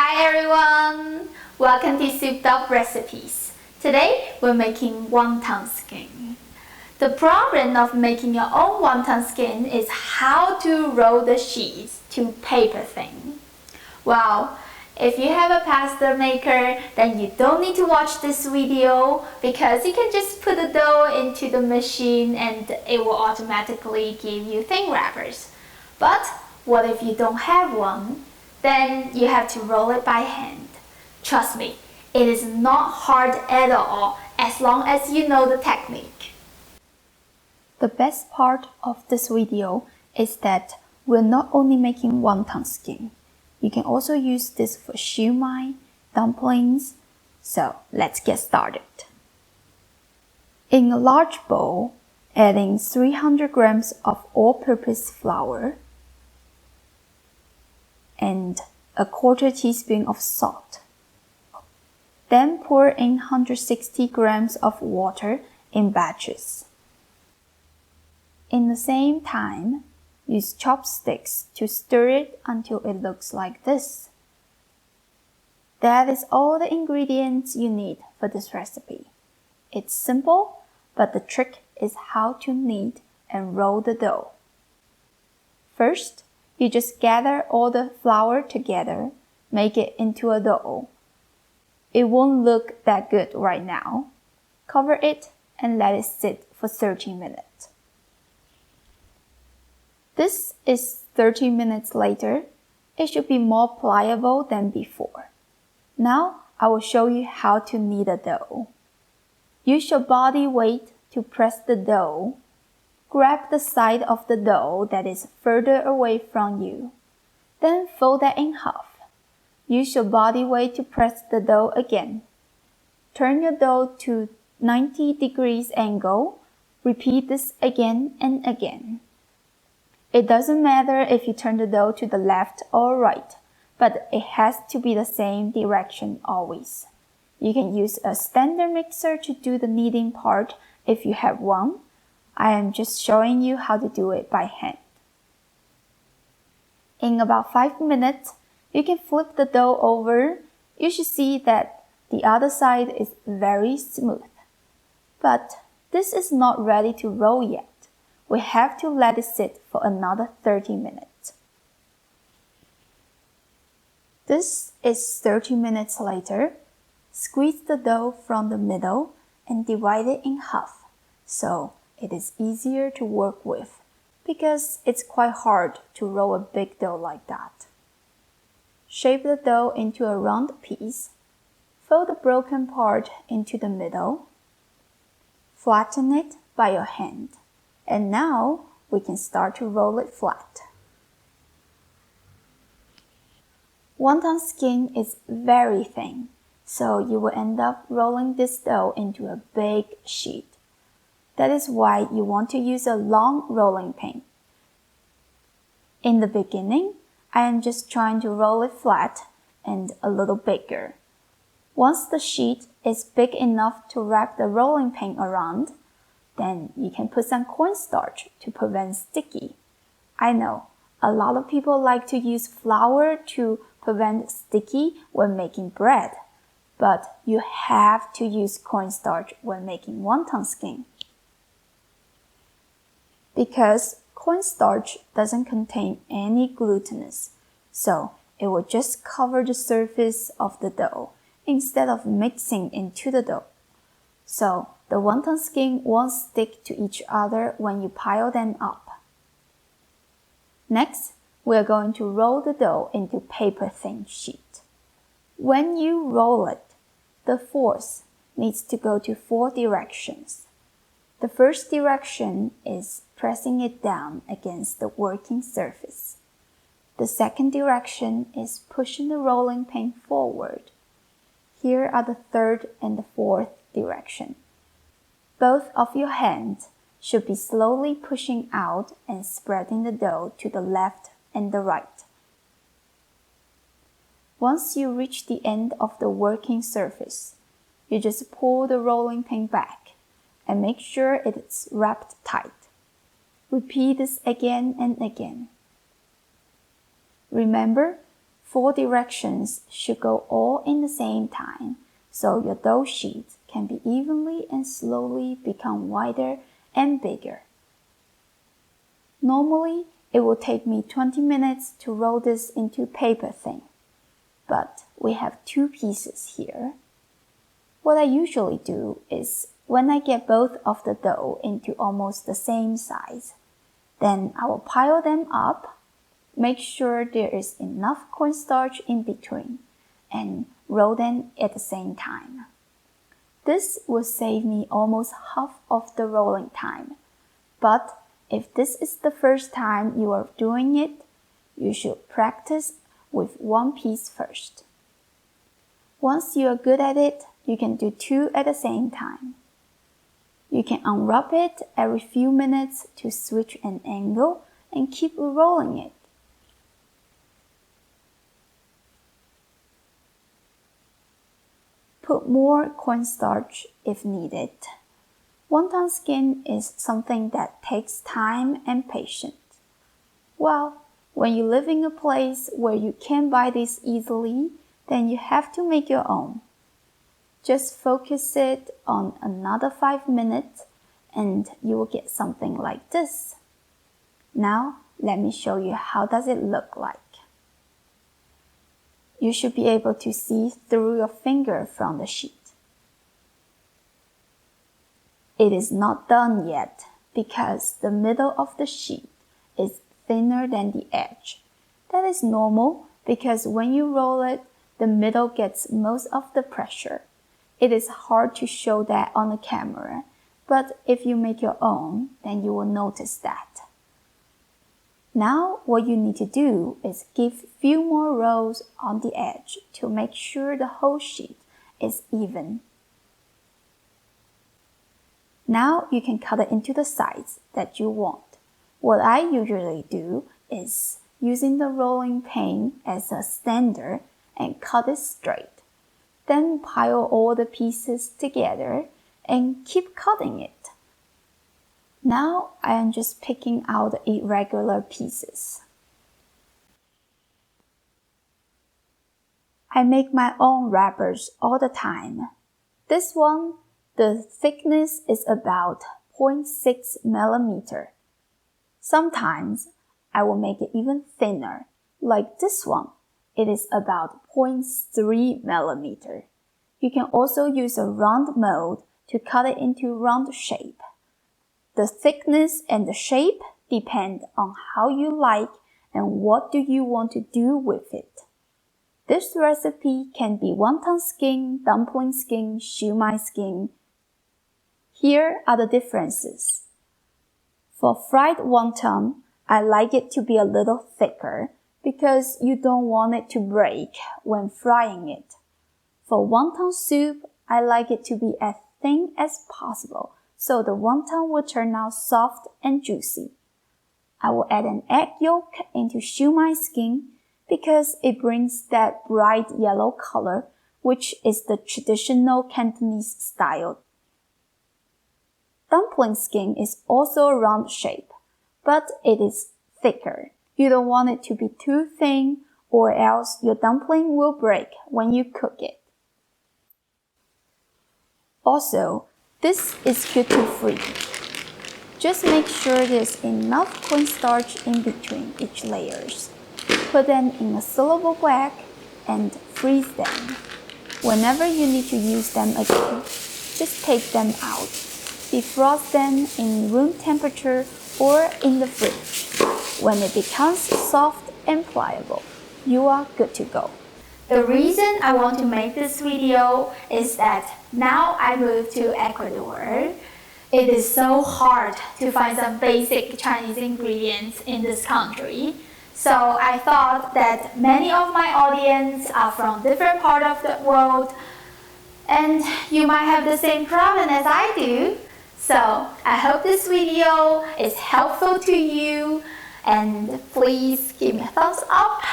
Hi everyone! Welcome to Souped Up Recipes. Today we're making wonton skin. The problem of making your own wonton skin is how to roll the sheets to paper thin. Well, if you have a pasta maker, then you don't need to watch this video because you can just put the dough into the machine and it will automatically give you thin wrappers. But what if you don't have one? Then you have to roll it by hand. Trust me, it is not hard at all as long as you know the technique. The best part of this video is that we're not only making wonton skin. You can also use this for shumai, dumplings. So let's get started. In a large bowl, adding 300 grams of all-purpose flour and a quarter teaspoon of salt. Then pour in 160 grams of water in batches. In the same time, use chopsticks to stir it until it looks like this. That is all the ingredients you need for this recipe. It's simple, but the trick is how to knead and roll the dough. First, you just gather all the flour together, make it into a dough. It won't look that good right now. Cover it and let it sit for 30 minutes. This is 30 minutes later. It should be more pliable than before. Now I will show you how to knead a dough. Use your body weight to press the dough. Grab the side of the dough that is further away from you. Then fold that in half. Use your body weight to press the dough again. Turn your dough to 90 degrees angle. Repeat this again and again. It doesn't matter if you turn the dough to the left or right, but it has to be the same direction always. You can use a standard mixer to do the kneading part if you have one. I am just showing you how to do it by hand. In about 5 minutes, you can flip the dough over. You should see that the other side is very smooth. But this is not ready to roll yet. We have to let it sit for another 30 minutes. This is 30 minutes later. Squeeze the dough from the middle and divide it in half, so it is easier to work with because it's quite hard to roll a big dough like that. Shape the dough into a round piece. Fold the broken part into the middle. Flatten it by your hand. And now we can start to roll it flat. Wonton skin is very thin, so you will end up rolling this dough into a big sheet. That is why you want to use a long rolling pin. In the beginning, I am just trying to roll it flat and a little bigger. Once the sheet is big enough to wrap the rolling pin around, then you can put some cornstarch to prevent sticky. I know, a lot of people like to use flour to prevent sticky when making bread, but you have to use cornstarch when making wonton skin. Because cornstarch doesn't contain any glutinous, so it will just cover the surface of the dough instead of mixing into the dough. So the wonton skin won't stick to each other when you pile them up. Next, we are going to roll the dough into paper-thin sheet. When you roll it, the force needs to go to 4 directions. The first direction is pressing it down against the working surface. The second direction is pushing the rolling pin forward. Here are the third and the fourth direction. Both of your hands should be slowly pushing out and spreading the dough to the left and the right. Once you reach the end of the working surface, you just pull the rolling pin back and make sure it's wrapped tight. Repeat this again and again. Remember, 4 directions should go all in the same time, so your dough sheets can be evenly and slowly become wider and bigger. Normally, it will take me 20 minutes to roll this into paper thin, but we have 2 pieces here. What I usually do is, when I get both of the dough into almost the same size, then I will pile them up, make sure there is enough cornstarch in between, and roll them at the same time. This will save me almost half of the rolling time, but if this is the first time you are doing it, you should practice with 1 piece first. Once you are good at it, you can do 2 at the same time. You can unwrap it every few minutes to switch an angle and keep rolling it. Put more cornstarch if needed. Wonton skin is something that takes time and patience. Well, when you live in a place where you can't buy this easily, then you have to make your own. Just focus it on another 5 minutes and you will get something like this. Now, let me show you how does it look like. You should be able to see through your finger from the sheet. It is not done yet because the middle of the sheet is thinner than the edge. That is normal because when you roll it, the middle gets most of the pressure. It is hard to show that on the camera, but if you make your own, then you will notice that. Now, what you need to do is give a few more rolls on the edge to make sure the whole sheet is even. Now you can cut it into the size that you want. What I usually do is using the rolling pin as a stander and cut it straight. Then pile all the pieces together and keep cutting it. Now I am just picking out the irregular pieces. I make my own wrappers all the time. This one, the thickness is about 0.6 millimeter. Sometimes I will make it even thinner, like this one. It is about 0.3 millimeter. You can also use a round mold to cut it into round shape. The thickness and the shape depend on how you like and what do you want to do with it. This recipe can be wonton skin, dumpling skin, shumai skin. Here are the differences. For fried wonton, I like it to be a little thicker because you don't want it to break when frying it. For wonton soup, I like it to be as thin as possible so the wonton will turn out soft and juicy. I will add an egg yolk into shumai skin because it brings that bright yellow color, which is the traditional Cantonese style. Dumpling skin is also a round shape, but it is thicker. You don't want it to be too thin or else your dumpling will break when you cook it. Also, this is good to freeze. Just make sure there's enough cornstarch in between each layers. Put them in a soluble bag and freeze them. Whenever you need to use them again, just take them out. Defrost them in room temperature or in the fridge. When it becomes soft and pliable, you are good to go. The reason I want to make this video is that now I moved to Ecuador. It is so hard to find some basic Chinese ingredients in this country. So I thought that many of my audience are from different parts of the world and you might have the same problem as I do. So I hope this video is helpful to you and please give me a thumbs up.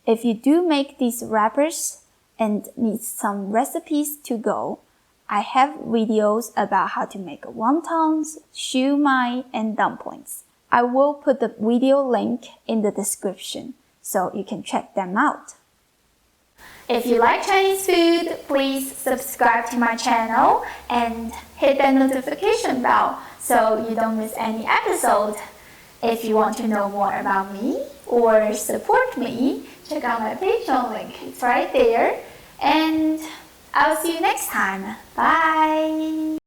If you do make these wrappers and need some recipes to go, I have videos about how to make wontons, shumai, and dumplings. I will put the video link in the description, so you can check them out. If you like Chinese food, please subscribe to my channel and hit the notification bell so you don't miss any episode. If you want to know more about me or support me, check out my Patreon link. It's right there. And I'll see you next time. Bye!